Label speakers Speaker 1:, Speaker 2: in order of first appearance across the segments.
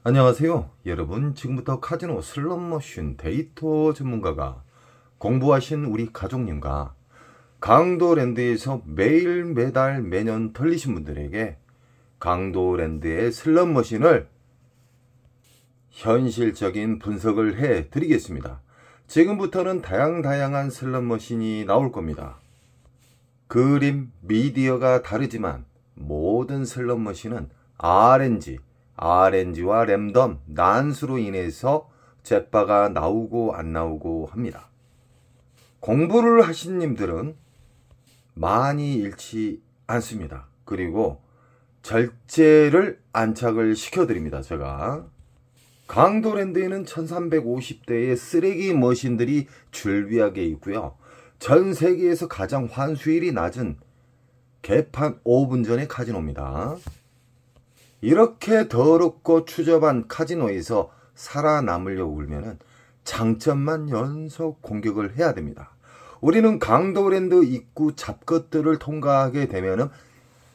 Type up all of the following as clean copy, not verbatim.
Speaker 1: 안녕하세요. 여러분, 지금부터 카지노 슬롯머신 데이터 전문가가 공부하신 우리 가족님과 강도랜드에서 매일 매달 매년 털리신 분들에게 강도랜드의 슬롯머신을 현실적인 분석을 해 드리겠습니다. 지금부터는 다양한 슬롯머신이 나올 겁니다. 그림, 미디어가 다르지만 모든 슬롯머신은 RNG와 랜덤, 난수로 인해서 잭바가 나오고 안 나오고 합니다. 공부를 하신 님들은 많이 잃지 않습니다. 그리고 절제를 안착을 시켜드립니다. 제가 강도랜드에는 1350대의 쓰레기 머신들이 줄비하게 있고요. 전 세계에서 가장 환수율이 낮은 개판 5분 전의 카지노입니다. 이렇게 더럽고 추접한 카지노에서 살아남으려고 울면은 장점만 연속 공격을 해야 됩니다. 우리는 강도랜드 입구 잡것들을 통과하게 되면은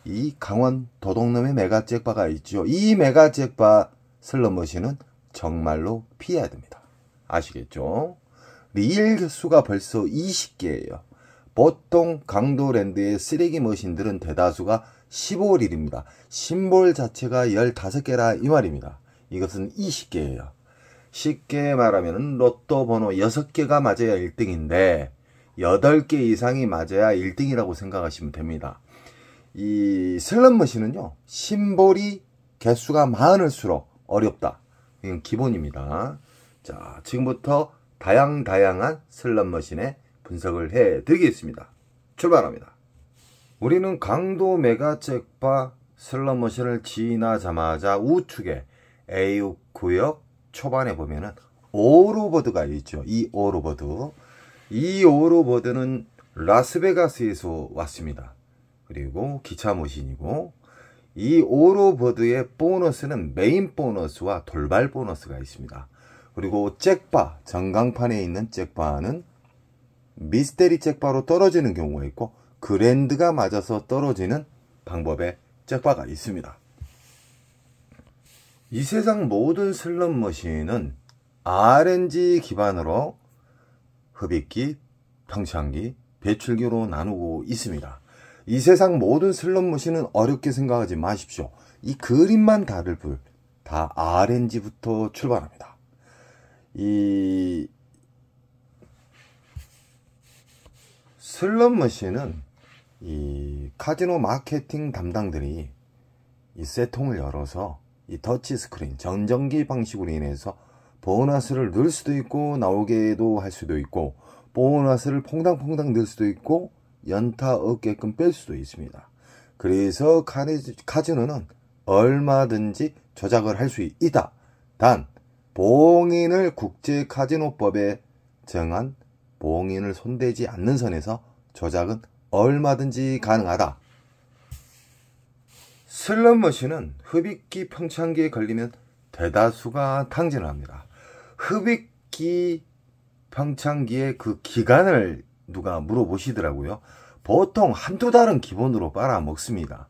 Speaker 1: 이 강원 도둑놈의 메가잭바가 있죠. 이 메가잭바 슬롯머신은 정말로 피해야 됩니다. 아시겠죠? 리일 개수가 벌써 20개예요. 보통 강도랜드의 쓰레기 머신들은 대다수가 15릴입니다. 심볼 자체가 15개라 이 말입니다. 이것은 20개예요. 쉽게 말하면 로또 번호 6개가 맞아야 1등인데 8개 이상이 맞아야 1등이라고 생각하시면 됩니다. 이 슬롯머신은요, 심볼이 개수가 많을수록 어렵다. 이건 기본입니다. 자, 지금부터 다양한 슬롯머신의 분석을 해 드리겠습니다. 출발합니다. 우리는 강도 메가잭바 슬롯머신을 지나자마자 우측에 A 구역 초반에 보면은 오로버드가 있죠. 이 오로버드는 라스베가스에서 왔습니다. 그리고 기차 머신이고, 이 오로버드의 보너스는 메인 보너스와 돌발 보너스가 있습니다. 그리고 잭바, 전광판에 있는 잭바는 미스테리 잭바로 떨어지는 경우가 있고, 그랜드가 맞아서 떨어지는 방법의 잭바가 있습니다. 이 세상 모든 슬롯머신은 RNG 기반으로 흡입기, 평창기, 배출기로 나누고 있습니다. 이 세상 모든 슬롯머신은 어렵게 생각하지 마십시오. 이 그림만 다를 뿐 다 RNG부터 출발합니다. 이 슬롯머신은 이 카지노 마케팅 담당들이 이 셋통을 열어서 이 터치 스크린, 전전기 방식으로 인해서 보너스를 넣을 수도 있고 나오게도 할 수도 있고, 보너스를 퐁당퐁당 넣을 수도 있고 연타 없게끔 뺄 수도 있습니다. 그래서 카지노는 얼마든지 조작을 할 수 있다. 단 봉인을 국제카지노법에 정한 봉인을 손대지 않는 선에서 조작은 얼마든지 가능하다. 슬롯머신은 흡입기, 평창기에 걸리면 대다수가 탕진을 합니다. 흡입기, 평창기의 그 기간을 누가 물어보시더라고요. 보통 한두 달은 기본으로 빨아먹습니다.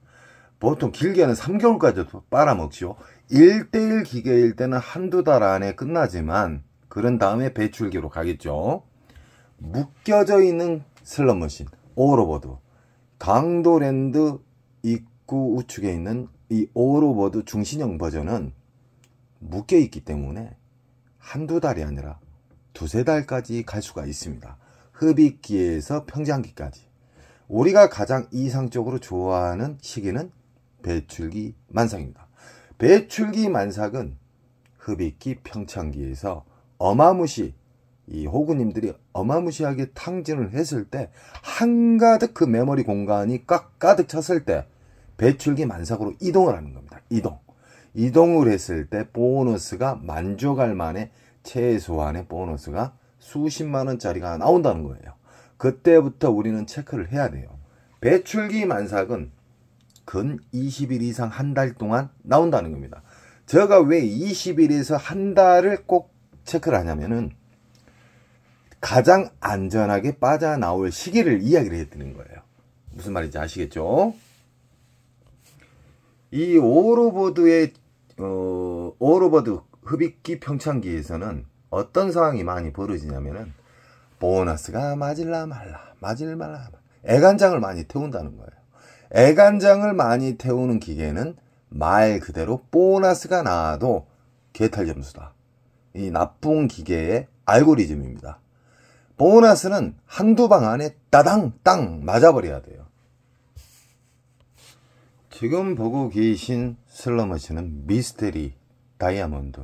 Speaker 1: 보통 길게는 3개월까지도 빨아먹죠. 1대1 기계일 때는 한두 달 안에 끝나지만 그런 다음에 배출기로 가겠죠. 묶여져 있는 슬롯머신, 오로버드, 강도랜드 입구 우측에 있는 이 오로버드 중신형 버전은 묶여있기 때문에 한두 달이 아니라 두세 달까지 갈 수가 있습니다. 흡입기에서 평장기까지. 우리가 가장 이상적으로 좋아하는 시기는 배출기 만삭입니다. 배출기 만삭은 흡입기, 평창기에서 이 호구님들이 어마무시하게 탕진을 했을 때, 한가득 그 메모리 공간이 가득 찼을 때 배출기 만삭으로 이동을 하는 겁니다. 이동을 했을 때 보너스가 만족할 만의 최소한의 보너스가 수십만 원짜리가 나온다는 거예요. 그때부터 우리는 체크를 해야 돼요. 배출기 만삭은 근 20일 이상 한 달 동안 나온다는 겁니다. 제가 왜 20일에서 한 달을 꼭 체크를 하냐면은 가장 안전하게 빠져나올 시기를 이야기를 해드리는 거예요. 무슨 말인지 아시겠죠? 이 오로보드의 오로버드 흡입기 평창기에서는 어떤 상황이 많이 벌어지냐면은 보너스가 맞을라 말라 애간장을 많이 태운다는 거예요. 애간장을 많이 태우는 기계는 말 그대로 보너스가 나와도 개탈 점수다. 이 나쁜 기계의 알고리즘입니다. 보너스는 한두 방 안에 따당 땅 맞아버려야 돼요. 지금 보고 계신 슬롯머신은 미스테리 다이아몬드.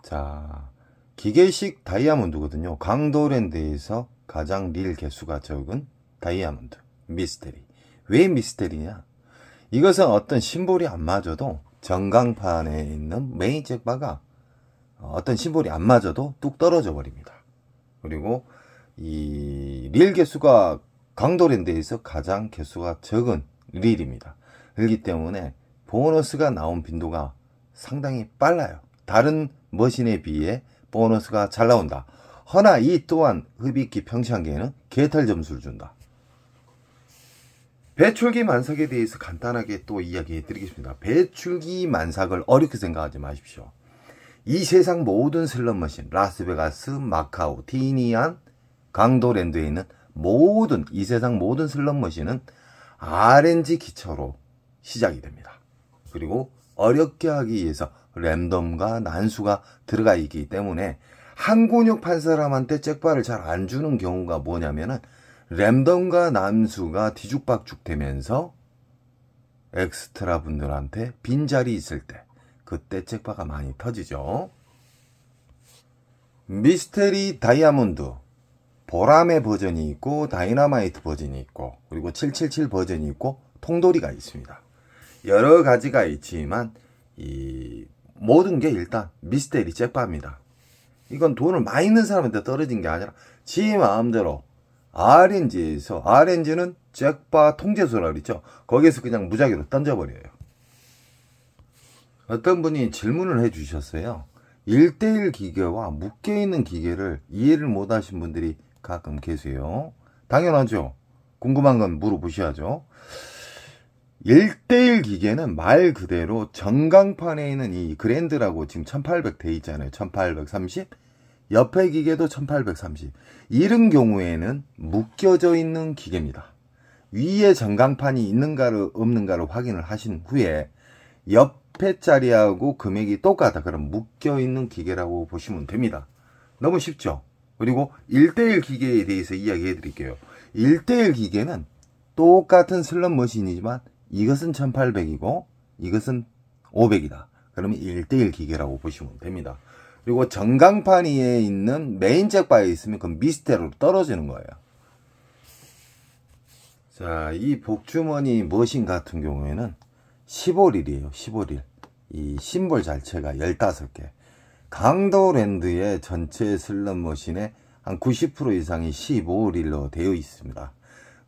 Speaker 1: 자, 기계식 다이아몬드거든요. 강도랜드에서 가장 릴 개수가 적은 다이아몬드 미스테리. 왜 미스테리냐? 이것은 어떤 심볼이 안 맞아도 전광판에 있는 메인 잭바가 어떤 심볼이 안 맞아도 뚝 떨어져 버립니다. 그리고 이 릴 개수가 강도랜드에서 가장 개수가 적은 릴입니다. 그렇기 때문에 보너스가 나온 빈도가 상당히 빨라요. 다른 머신에 비해 보너스가 잘 나온다. 허나 이 또한 흡입기 평창기에는 개탈 점수를 준다. 배출기 만삭에 대해서 간단하게 또 이야기해 드리겠습니다. 배출기 만삭을 어렵게 생각하지 마십시오. 이 세상 모든 슬롯머신, 라스베가스, 마카오, 티니안, 강도랜드에 있는 이 세상 모든 슬롯머신은 RNG 기초로 시작이 됩니다. 그리고 어렵게 하기 위해서 랜덤과 난수가 들어가 있기 때문에 한 근육 판 사람한테 잭바를 잘 안 주는 경우가 뭐냐면은 랜덤과 난수가 뒤죽박죽 되면서 엑스트라 분들한테 빈자리 있을 때 그때 잭바가 많이 터지죠. 미스테리 다이아몬드 보라매 버전이 있고 다이너마이트 버전이 있고 그리고 777 버전이 있고 통돌이가 있습니다. 여러 가지가 있지만 이 모든 게 일단 미스테리 잭바입니다. 이건 돈을 많이 있는 사람한테 떨어진 게 아니라 지 마음대로 RNG에서 RNG는 잭바 통제소라 그랬죠. 거기에서 그냥 무작위로 던져버려요. 어떤 분이 질문을 해 주셨어요. 1대1 기계와 묶여있는 기계를 이해를 못 하신 분들이 가끔 계세요. 당연하죠. 궁금한 건 물어보셔야죠. 1대1 기계는 말 그대로 전광판에 있는 이 그랜드라고 지금 1800 돼 있잖아요. 1830 옆에 기계도 1830 이런 경우에는 묶여져 있는 기계입니다. 위에 전광판이 있는가를 없는가를 확인을 하신 후에 옆에 자리하고 금액이 똑같다. 그럼 묶여있는 기계라고 보시면 됩니다. 너무 쉽죠? 그리고 1대1 기계에 대해서 이야기해 드릴게요. 1대1 기계는 똑같은 슬롯 머신이지만 이것은 1800이고 이것은 500이다. 그러면 1대1 기계라고 보시면 됩니다. 그리고 전광판 위에 있는 메인 잭바에 있으면 그 미스테리로 떨어지는 거예요. 자, 이 복주머니 머신 같은 경우에는 15릴이에요. 15릴. 이 심볼 자체가 15개. 강도랜드의 전체 슬롯 머신의 한 90% 이상이 15릴로 되어 있습니다.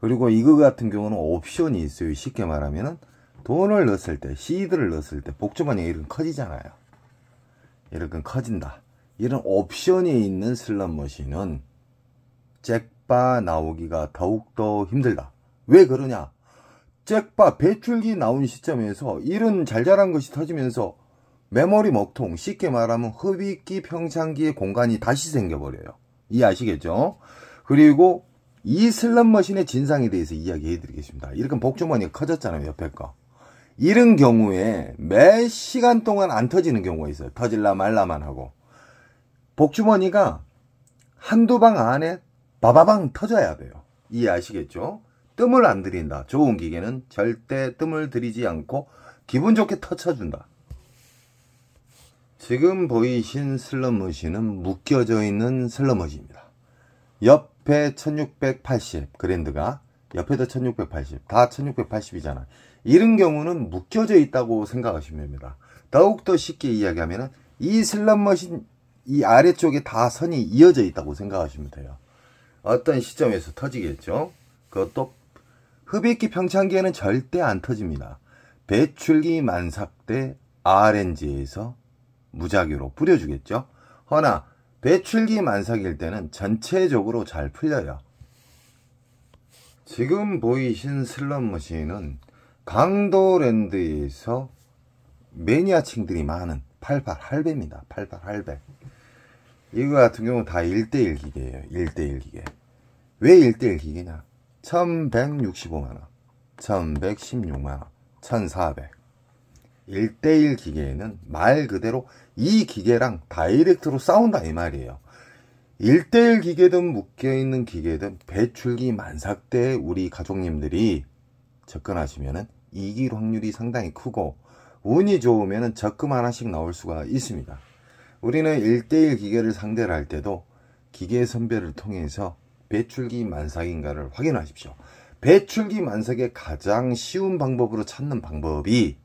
Speaker 1: 그리고 이거 같은 경우는 옵션이 있어요. 쉽게 말하면은 돈을 넣었을 때, 시드를 넣었을 때 복주머니가 이렇게 커지잖아요. 이렇게 커진다. 이런 옵션이 있는 슬롯 머신은 잭바 나오기가 더욱더 힘들다. 왜 그러냐? 잭바 배출기 나온 시점에서 이런 잘잘한 것이 터지면서 메모리 먹통, 쉽게 말하면 흡입기 평창기의 공간이 다시 생겨버려요. 이해하시겠죠? 그리고 이 슬롯 머신의 진상에 대해서 이야기해 드리겠습니다. 이렇게 복주머니가 커졌잖아요. 옆에 거. 이런 경우에 몇 시간 동안 안 터지는 경우가 있어요. 터질라 말라만 하고. 복주머니가 한두 방 안에 바바방 터져야 돼요. 이해하시겠죠? 뜸을 안 들인다. 좋은 기계는 절대 뜸을 들이지 않고 기분 좋게 터쳐준다. 지금 보이신 슬롯 머신은 묶여져 있는 슬롯 머신입니다. 옆에 1680 그랜드가 옆에도 1680 다 1680이잖아요. 이런 경우는 묶여져 있다고 생각하시면 됩니다. 더욱더 쉽게 이야기하면 이 슬롯 머신 이 아래쪽에 다 선이 이어져 있다고 생각하시면 돼요. 어떤 시점에서 터지겠죠. 그것도 흡입기 평창기에는 절대 안 터집니다. 배출기 만삭 때 RNG에서 무작위로 뿌려주겠죠. 허나 배출기 만삭일 때는 전체적으로 잘 풀려요. 지금 보이신 슬롯 머신은 강도랜드에서 매니아층들이 많은 88 할배입니다. 88 할배. 이거 같은 경우는 다 1대1 기계예요. 1대1 기계. 왜 1대1 기계냐? 1165만원, 1116만원, 1400. 1대1 기계에는 말 그대로 이 기계랑 다이렉트로 싸운다 이 말이에요. 1대1 기계든 묶여있는 기계든 배출기 만삭 때 우리 가족님들이 접근하시면은 이길 확률이 상당히 크고, 운이 좋으면은 적금 하나씩 나올 수가 있습니다. 우리는 1대1 기계를 상대를 할 때도 기계 선별을 통해서 배출기 만삭인가를 확인하십시오. 배출기 만삭의 가장 쉬운 방법으로 찾는 방법이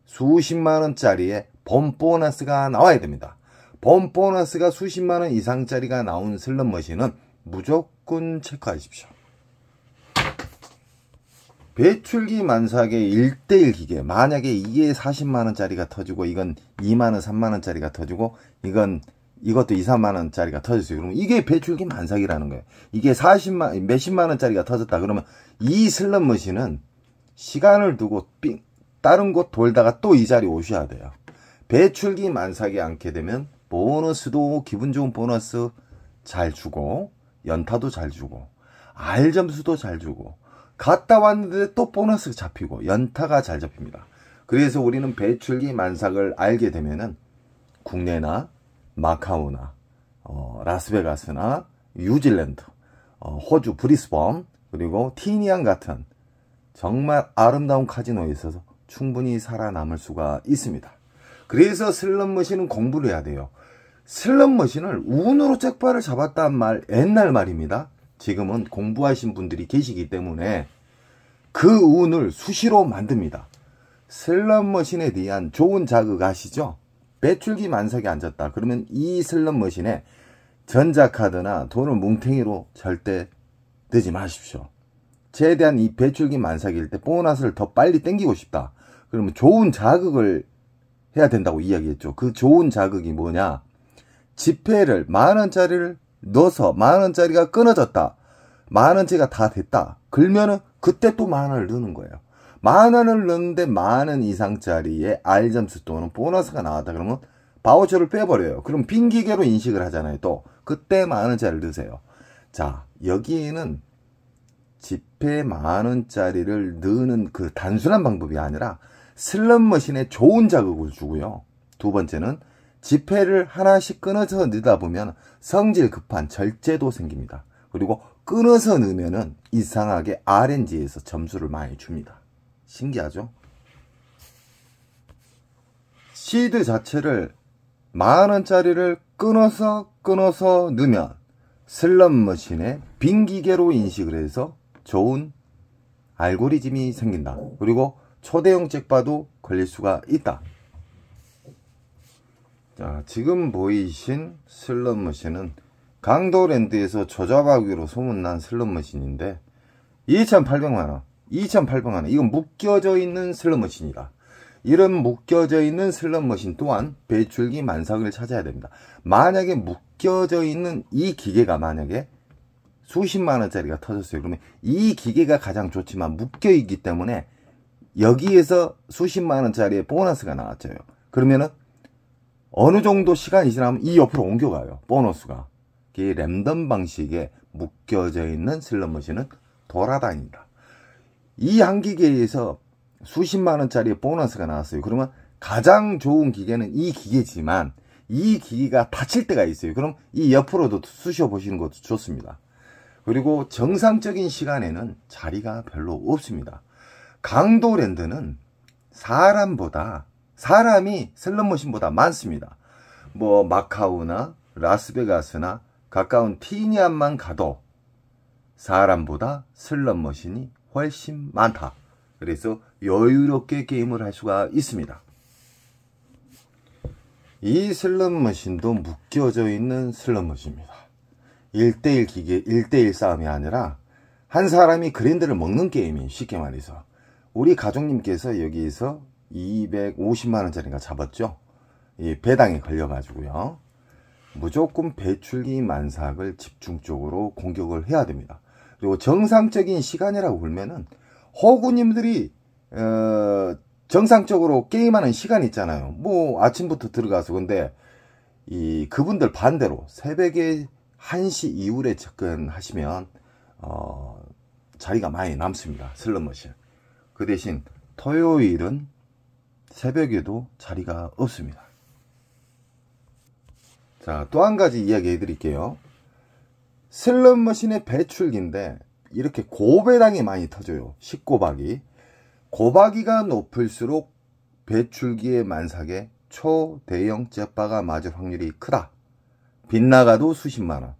Speaker 1: 수십만원짜리의 본 보너스가 나와야 됩니다. 본 보너스가 수십만원 이상짜리가 나온 슬롯머신은 무조건 체크하십시오. 배출기 만삭의 1대1 기계, 만약에 이게 40만원짜리가 터지고 이건 2만원 3만원짜리가 터지고 이것도 2, 3만원짜리가 터졌어요. 그러면 이게 배출기 만삭이라는 거예요. 이게 몇십만원짜리가 터졌다 그러면 이 슬롯머신은 시간을 두고 다른 곳 돌다가 또 이 자리 오셔야 돼요. 배출기 만삭에 앉게 되면 보너스도 기분 좋은 보너스 잘 주고, 연타도 잘 주고, R점수도 잘 주고, 갔다 왔는데 또 보너스가 잡히고 연타가 잘 잡힙니다. 그래서 우리는 배출기 만삭을 알게 되면은 국내나 마카오나 라스베가스나 뉴질랜드, 호주 브리스번, 그리고 티니안 같은 정말 아름다운 카지노에 있어서 충분히 살아남을 수가 있습니다. 그래서 슬롯머신은 공부를 해야 돼요. 슬롯머신을 운으로 잭팟을 잡았단 말 옛날 말입니다. 지금은 공부하신 분들이 계시기 때문에 그 운을 수시로 만듭니다. 슬롯머신에 대한 좋은 자극 아시죠? 배출기 만삭에 앉았다 그러면 이 슬롯머신에 전자카드나 돈을 뭉탱이로 절대 넣지 마십시오. 최대한 이 배출기 만삭일 때 보너스를 더 빨리 땡기고 싶다 그러면 좋은 자극을 해야 된다고 이야기했죠. 그 좋은 자극이 뭐냐? 지폐를 만원짜리를 넣어서 만원짜리가 끊어졌다, 만원짜리가 다 됐다 그러면은 그때 또 만원을 넣는 거예요. 만원을 넣는데 만원 이상짜리의 R점수 또는 보너스가 나왔다 그러면 바우처를 빼버려요. 그럼 빈 기계로 인식을 하잖아요. 또 그때 만원짜리를 넣으세요. 자, 여기에는 지폐 만원짜리를 넣는 그 단순한 방법이 아니라 슬롯머신에 좋은 자극을 주고요. 두 번째는 지폐를 하나씩 끊어서 넣다 보면 성질 급한 절제도 생깁니다. 그리고 끊어서 넣으면은 이상하게 RNG에서 점수를 많이 줍니다. 신기하죠? 시드 자체를 만원짜리를 끊어서 넣으면 슬롯머신에 빈 기계로 인식을 해서 좋은 알고리즘이 생긴다. 그리고 초대형 잭팟도 걸릴 수가 있다. 자, 지금 보이신 슬롯머신은 강도랜드에서 조잡하기로 소문난 슬롯머신인데 2,800만원, 2,800만원 이건 묶여져 있는 슬롯머신이다. 이런 묶여져 있는 슬롯머신 또한 배출기 만삭을 찾아야 됩니다. 만약에 묶여져 있는 이 기계가 만약에 수십만원짜리가 터졌어요. 그러면 이 기계가 가장 좋지만 묶여있기 때문에 여기에서 수십만원짜리의 보너스가 나왔죠. 그러면은 어느 정도 시간이 지나면 이 옆으로 옮겨가요. 보너스가. 이 랜덤 방식에 묶여져 있는 슬롯머신은 돌아다닙니다. 이 한 기계에서 수십만원짜리의 보너스가 나왔어요. 그러면 가장 좋은 기계는 이 기계지만 이 기계가 다칠 때가 있어요. 그럼 이 옆으로도 쑤셔 보시는 것도 좋습니다. 그리고 정상적인 시간에는 자리가 별로 없습니다. 강도랜드는 사람이 슬롯머신보다 많습니다. 뭐 마카오나 라스베가스나 가까운 티니안만 가도 사람보다 슬롯머신이 훨씬 많다. 그래서 여유롭게 게임을 할 수가 있습니다. 이 슬롯머신도 묶여져 있는 슬롯머신입니다. 1대1 기계, 1대1 싸움이 아니라 한 사람이 그랜드를 먹는 게임이에요. 쉽게 말해서. 우리 가족님께서 여기에서 250만원짜리가 잡았죠. 이 배당에 걸려가지고요. 무조건 배출기 만삭을 집중적으로 공격을 해야 됩니다. 그리고 정상적인 시간이라고 보면은 호구님들이 정상적으로 게임하는 시간이 있잖아요. 뭐 아침부터 들어가서. 근데 그분들 반대로 새벽에 1시 이후에 접근하시면 자리가 많이 남습니다. 슬롯머신. 그 대신 토요일은 새벽에도 자리가 없습니다. 자, 또 한 가지 이야기 해드릴게요. 슬롯머신의 배출기인데 이렇게 고배당이 많이 터져요. 10고박이. 고박이가 높을수록 배출기의 만삭에 초대형 jet바가 맞을 확률이 크다. 빗나가도 수십만원.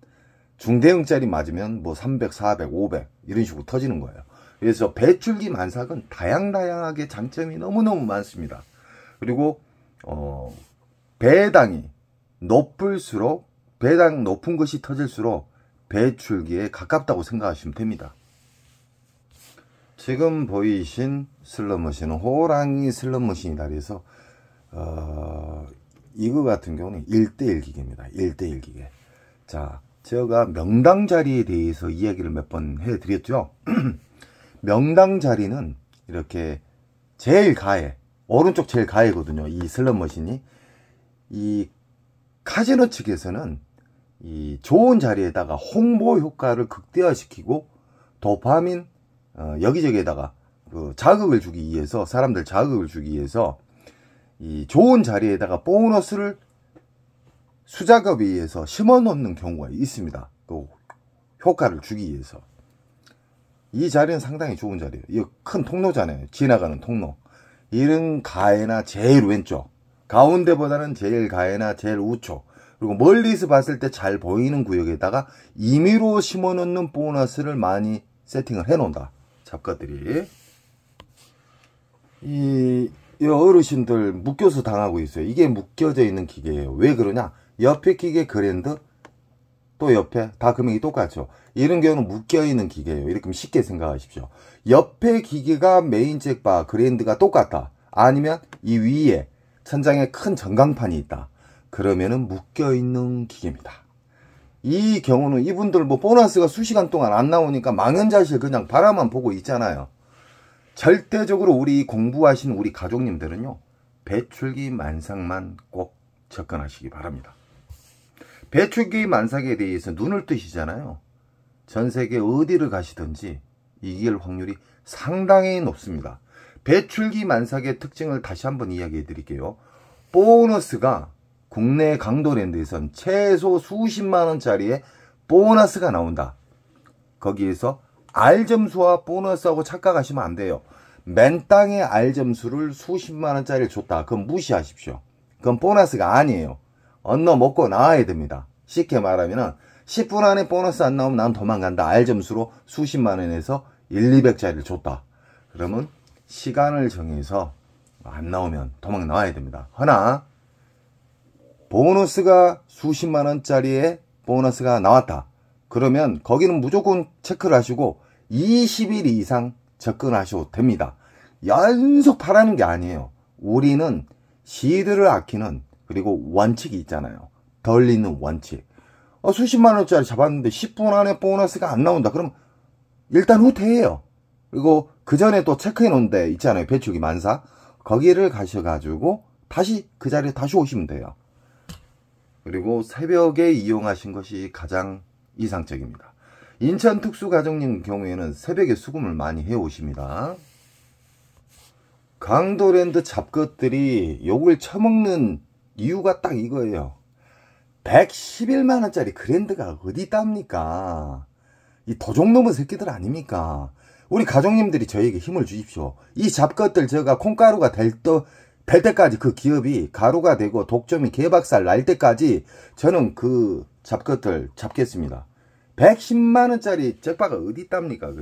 Speaker 1: 중대형짜리 맞으면 뭐 300, 400, 500 이런 식으로 터지는 거예요. 그래서 배출기 만삭은 다양하게 장점이 너무너무 많습니다. 그리고 배당이 높을수록, 배당 높은 것이 터질수록 배출기에 가깝다고 생각하시면 됩니다. 지금 보이신 슬롯머신은 호랑이 슬롯머신이다. 그래서 이거 같은 경우는 1대1 기계입니다. 1대1 기계. 자, 제가 명당 자리에 대해서 이야기를 몇 번 해드렸죠. 명당 자리는 이렇게 제일 가해, 오른쪽 제일 가해거든요. 이 슬롯머신이. 이 카지노 측에서는 이 좋은 자리에다가 홍보 효과를 극대화시키고 도파민 여기저기에다가 그 자극을 주기 위해서, 사람들 자극을 주기 위해서 이 좋은 자리에다가 보너스를 수작업에 의해서 심어 놓는 경우가 있습니다. 그 효과를 주기 위해서. 이 자리는 상당히 좋은 자리예요. 이거 큰 통로잖아요. 지나가는 통로. 이런 가해나 제일 왼쪽, 가운데보다는 제일 가해나 제일 우측, 그리고 멀리서 봤을 때 잘 보이는 구역에다가 임의로 심어 놓는 보너스를 많이 세팅을 해 놓는다. 잡것들이. 이 어르신들 묶여서 당하고 있어요. 이게 묶여져 있는 기계예요. 왜 그러냐? 옆에 기계 그랜드, 또 옆에 다 금액이 똑같죠. 이런 경우는 묶여있는 기계예요. 이렇게 쉽게 생각하십시오. 옆에 기계가 메인 잭바 그랜드가 똑같다. 아니면 이 위에 천장에 큰 전광판이 있다. 그러면은 묶여있는 기계입니다. 이 경우는 이분들 뭐 보너스가 수시간 동안 안 나오니까 망연자실 그냥 바라만 보고 있잖아요. 절대적으로 우리 공부하시는 우리 가족님들은요, 배출기 만삭만 꼭 접근하시기 바랍니다. 배출기 만삭에 대해서 눈을 뜨시잖아요. 전 세계 어디를 가시든지 이길 확률이 상당히 높습니다. 배출기 만삭의 특징을 다시 한번 이야기해 드릴게요. 보너스가 국내 강도랜드에선 최소 수십만원짜리의 보너스가 나온다. 거기에서 R점수와 보너스하고 착각하시면 안 돼요. 맨땅에 R점수를 수십만원짜리를 줬다. 그건 무시하십시오. 그건 보너스가 아니에요. 언어 먹고 나와야 됩니다. 쉽게 말하면 10분 안에 보너스 안 나오면 난 도망간다. R점수로 수십만원에서 1, 200짜리를 줬다. 그러면 시간을 정해서 안 나오면 도망 나와야 됩니다. 허나 보너스가 수십만원짜리의 보너스가 나왔다. 그러면 거기는 무조건 체크를 하시고 20일 이상 접근하셔도 됩니다. 연속 바라는 게 아니에요. 우리는 시드를 아끼는, 그리고 원칙이 있잖아요. 덜 있는 원칙. 수십만원짜리 잡았는데 10분 안에 보너스가 안 나온다. 그럼 일단 후퇴해요. 그리고 그 전에 또 체크해 놓은 데 있잖아요. 배출기 만사. 거기를 가셔가지고 다시 그 자리에 다시 오시면 돼요. 그리고 새벽에 이용하신 것이 가장 이상적입니다. 인천 특수가정님 경우에는 새벽에 수금을 많이 해오십니다. 강도랜드 잡것들이 욕을 처먹는 이유가 딱 이거예요. 111만원짜리 그랜드가 어디 있답니까? 이 도둑놈의 새끼들 아닙니까? 우리 가족님들이 저에게 힘을 주십시오. 이 잡것들 제가 콩가루가 될 때까지, 그 기업이 가루가 되고 독점이 개박살 날 때까지 저는 그 잡것들 잡겠습니다. 110만원짜리 잭바가 어디 있답니까?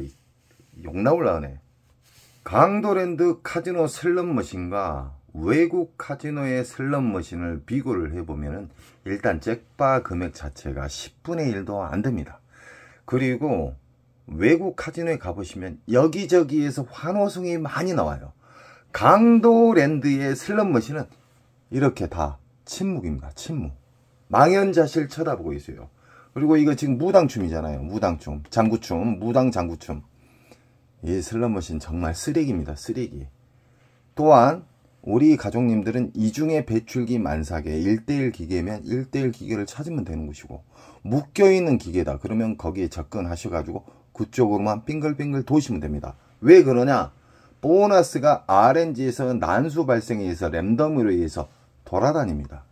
Speaker 1: 욕 나올라 하네. 강도랜드 카지노 슬롯머신과 외국 카지노의 슬롯머신을 비교를 해보면은 일단 잭바 금액 자체가 10분의 1도 안 됩니다. 그리고 외국 카지노에 가보시면 여기저기에서 환호성이 많이 나와요. 강도랜드의 슬롯머신은 이렇게 다 침묵입니다. 침묵. 망연자실 쳐다보고 있어요. 그리고 이거 지금 무당춤이잖아요. 무당춤, 장구춤, 무당 장구춤. 이 슬롯머신 정말 쓰레기입니다. 쓰레기. 또한 우리 가족님들은 이중에 배출기 만삭에 1:1 기계면 1:1 기계를 찾으면 되는 것이고, 묶여있는 기계다 그러면 거기에 접근하셔가지고 그쪽으로만 빙글빙글 도시면 됩니다. 왜 그러냐? 보너스가 RNG에서 난수 발생에 의해서 랜덤으로 의해서 돌아다닙니다.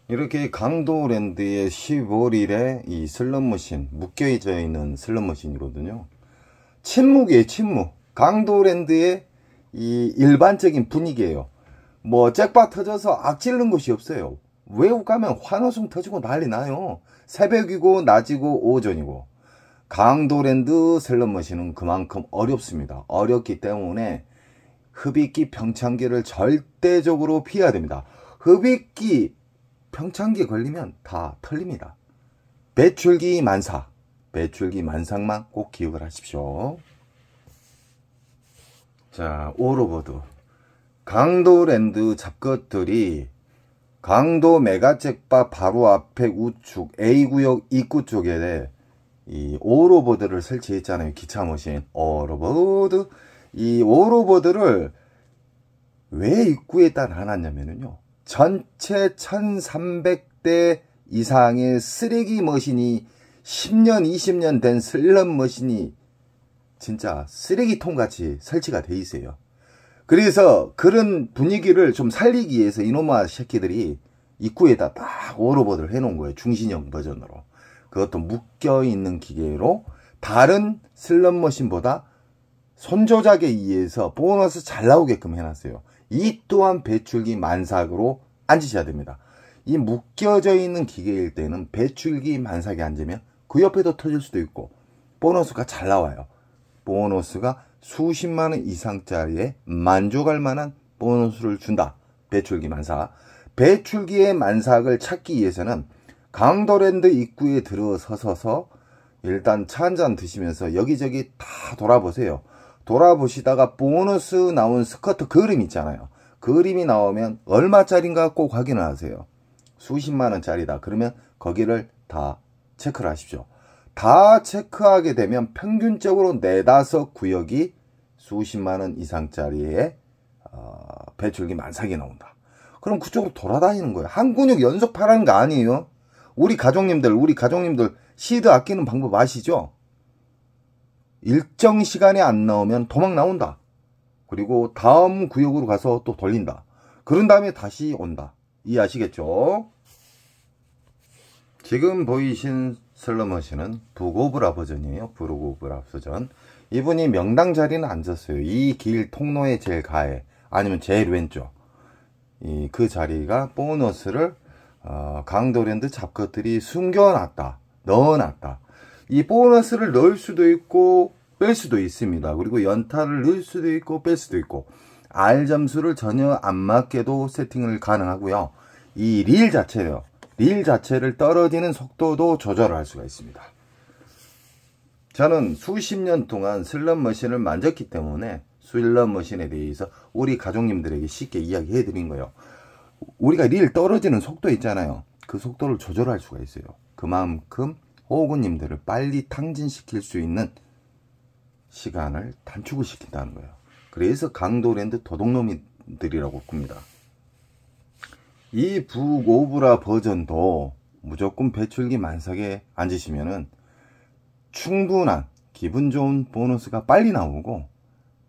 Speaker 1: 이렇게 강도랜드의 15릴의 이 슬롯머신, 묶여져 있는 슬롯머신이거든요. 침묵이에요, 침묵. 강도랜드의 이 일반적인 분위기예요. 뭐 잭팟 터져서 악질른 곳이 없어요. 외국 가면 환호성 터지고 난리 나요. 새벽이고 낮이고 오전이고. 강도랜드 슬롯머신은 그만큼 어렵습니다. 어렵기 때문에 흡입기 평창기를 절대적으로 피해야 됩니다. 흡입기 평창기에 걸리면 다 털립니다. 배출기 만삭, 배출기 만삭만 꼭 기억을 하십시오. 자, 오로보드. 강도랜드 잡것들이 강도 메가잭바 바로 앞에 우측 A구역 입구 쪽에 이 오로보드를 설치했잖아요. 기차머신 오로보드. 이 오로보드를 왜 입구에다 놔놨냐면요, 전체 1300대 이상의 쓰레기 머신이 10년 20년 된 슬롯 머신이 진짜 쓰레기통 같이 설치가 돼 있어요. 그래서 그런 분위기를 좀 살리기 위해서 이놈아 새끼들이 입구에다 딱 오로보드를 해놓은 거예요. 중신형 버전으로. 그것도 묶여있는 기계로 다른 슬롯 머신보다 손조작에 의해서 보너스 잘 나오게끔 해놨어요. 이 또한 배출기 만삭으로 앉으셔야 됩니다. 이 묶여져 있는 기계일 때는 배출기 만삭에 앉으면 그 옆에도 터질 수도 있고 보너스가 잘 나와요. 보너스가 수십만원 이상짜리에 만족할 만한 보너스를 준다. 배출기 만삭. 배출기의 만삭을 찾기 위해서는 강도랜드 입구에 들어서서 일단 차 한잔 드시면서 여기저기 다 돌아보세요. 돌아보시다가 보너스 나온 스커트 그림 있잖아요. 그림이 나오면 얼마짜린가 꼭 확인을 하세요. 수십만원짜리다 그러면 거기를 다 체크를 하십시오. 다 체크하게 되면 평균적으로 4-5 구역이 수십만원 이상짜리의 배출기 만삭이 나온다. 그럼 그쪽으로 돌아다니는 거예요. 한 근육 연속 파라는 거 아니에요. 우리 가족님들 시드 아끼는 방법 아시죠? 일정 시간에 안 나오면 도망 나온다. 그리고 다음 구역으로 가서 또 돌린다. 그런 다음에 다시 온다. 이해하시겠죠? 지금 보이신 슬롯머신은 북오브라 버전이에요. 북오브라 버전. 이분이 명당 자리는 앉았어요. 이 길 통로의 제일 가에 아니면 제일 왼쪽. 그 자리가 보너스를 강도랜드 잡것들이 숨겨놨다. 넣어놨다. 이 보너스를 넣을 수도 있고 뺄 수도 있습니다. 그리고 연타를 넣을 수도 있고 뺄 수도 있고 R 점수를 전혀 안 맞게도 세팅을 가능하고요. 이 릴 자체요. 릴 자체를 떨어지는 속도도 조절을 할 수가 있습니다. 저는 수십 년 동안 슬롯머신을 만졌기 때문에 슬롯머신에 대해서 우리 가족님들에게 쉽게 이야기해 드린 거예요. 우리가 릴 떨어지는 속도 있잖아요. 그 속도를 조절할 수가 있어요. 그만큼 호구님들을 빨리 탕진시킬 수 있는 시간을 단축을 시킨다는 거예요. 그래서 강도랜드 도둑놈이들이라고 꿉니다. 이 북오브라 버전도 무조건 배출기 만삭에 앉으시면은 충분한 기분 좋은 보너스가 빨리 나오고,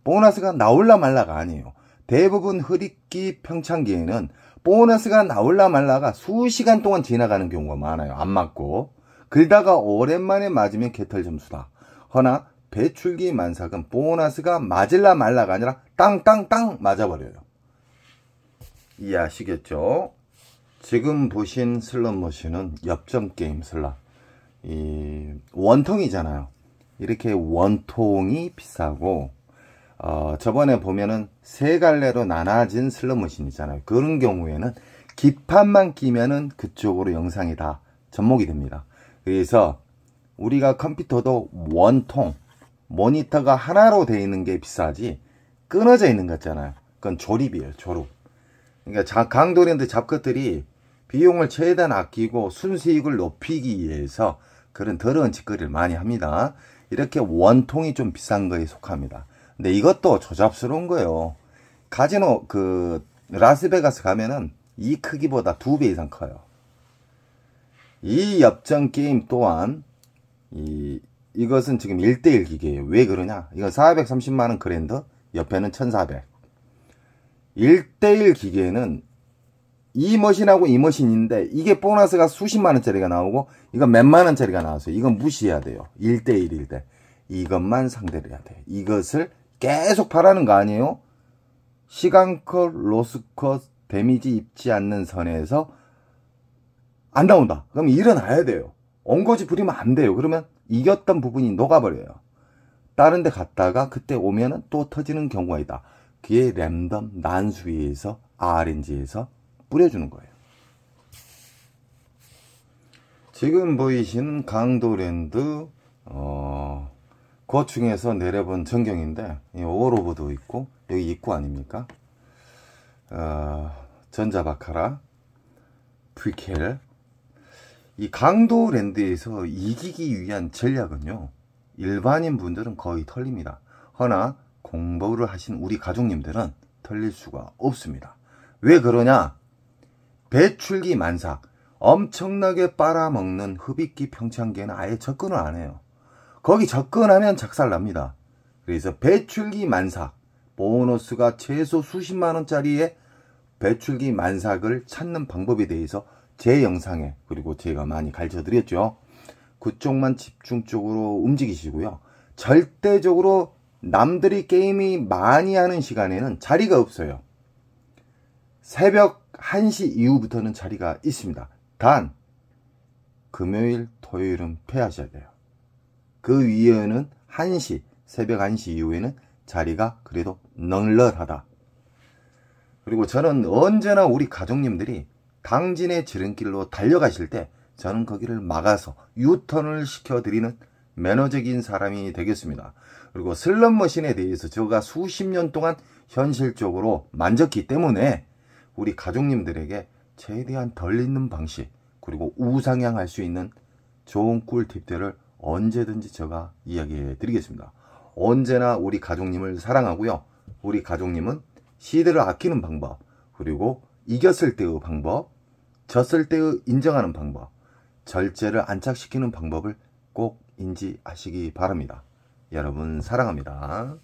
Speaker 1: 보너스가 나올라 말라가 아니에요. 대부분 흡입기 평창기에는 보너스가 나올라 말라가 수시간 동안 지나가는 경우가 많아요. 안 맞고. 그러다가 오랜만에 맞으면 개털 점수다. 허나 배출기 만삭은 보너스가 맞을라 말라가 아니라 땅땅땅 맞아버려요. 이해하시겠죠? 지금 보신 슬롯머신은 엽전게임 슬롯. 이 원통이잖아요. 이렇게 원통이 비싸고, 저번에 보면은 세 갈래로 나눠진 슬롯머신 있잖아요. 그런 경우에는 기판만 끼면은 그쪽으로 영상이 다 접목이 됩니다. 그래서 우리가 컴퓨터도 원통, 모니터가 하나로 되어 있는 게 비싸지 끊어져 있는 거 있잖아요. 그건 조립이에요, 조립. 그러니까 강도랜드 잡것들이 비용을 최대한 아끼고 순수익을 높이기 위해서 그런 더러운 짓거리를 많이 합니다. 이렇게 원통이 좀 비싼 거에 속합니다. 근데 이것도 조잡스러운 거예요. 카지노 라스베가스 가면은 이 크기보다 2배 이상 커요. 이 엽전 게임 또한 이것은 지금 1대1 기계예요. 왜 그러냐? 이건 430만원 그랜드, 옆에는 1400. 1대1 기계는 이 머신하고 이 머신인데 이게 보너스가 수십만원짜리가 나오고 이건 몇만원짜리가 나왔어요. 이건 무시해야 돼요. 1대1일 때 이것만 상대를 해야 돼요. 이것을 계속 바라는 거 아니에요? 시간컷, 로스컷, 데미지 입지 않는 선에서 안 나온다. 그럼 일어나야 돼요. 엉거지 부리면 안 돼요. 그러면 이겼던 부분이 녹아버려요. 다른 데 갔다가 그때 오면은 또 터지는 경우가 있다. 그게 랜덤 난수위에서 RNG에서 뿌려주는 거예요. 지금 보이신 강도랜드 고층에서 내려본 전경인데 오버로브도 있고 여기 입구 아닙니까? 전자바카라, 프리켈. 이 강도랜드에서 이기기 위한 전략은요, 일반인 분들은 거의 털립니다. 허나 공부를 하신 우리 가족님들은 털릴 수가 없습니다. 왜 그러냐? 배출기 만삭, 엄청나게 빨아먹는 흡입기 평창기에는 아예 접근을 안 해요. 거기 접근하면 작살납니다. 그래서 배출기 만삭, 보너스가 최소 수십만원짜리의 배출기 만삭을 찾는 방법에 대해서 제 영상에, 그리고 제가 많이 가르쳐 드렸죠. 그쪽만 집중적으로 움직이시고요. 절대적으로 남들이 게임이 많이 하는 시간에는 자리가 없어요. 새벽 1시 이후부터는 자리가 있습니다. 단 금요일, 토요일은 패하셔야 돼요. 그 위에는 새벽 1시 이후에는 자리가 그래도 널널하다. 그리고 저는 언제나 우리 가족님들이 당진의 지름길로 달려가실 때 저는 거기를 막아서 유턴을 시켜드리는 매너적인 사람이 되겠습니다. 그리고 슬롯머신에 대해서 제가 수십 년 동안 현실적으로 만졌기 때문에 우리 가족님들에게 최대한 덜 있는 방식, 그리고 우상향할 수 있는 좋은 꿀팁들을 언제든지 제가 이야기해 드리겠습니다. 언제나 우리 가족님을 사랑하고요. 우리 가족님은 시드를 아끼는 방법, 그리고 이겼을 때의 방법, 졌을 때의 인정하는 방법, 절제를 안착시키는 방법을 꼭 인지하시기 바랍니다. 여러분 사랑합니다.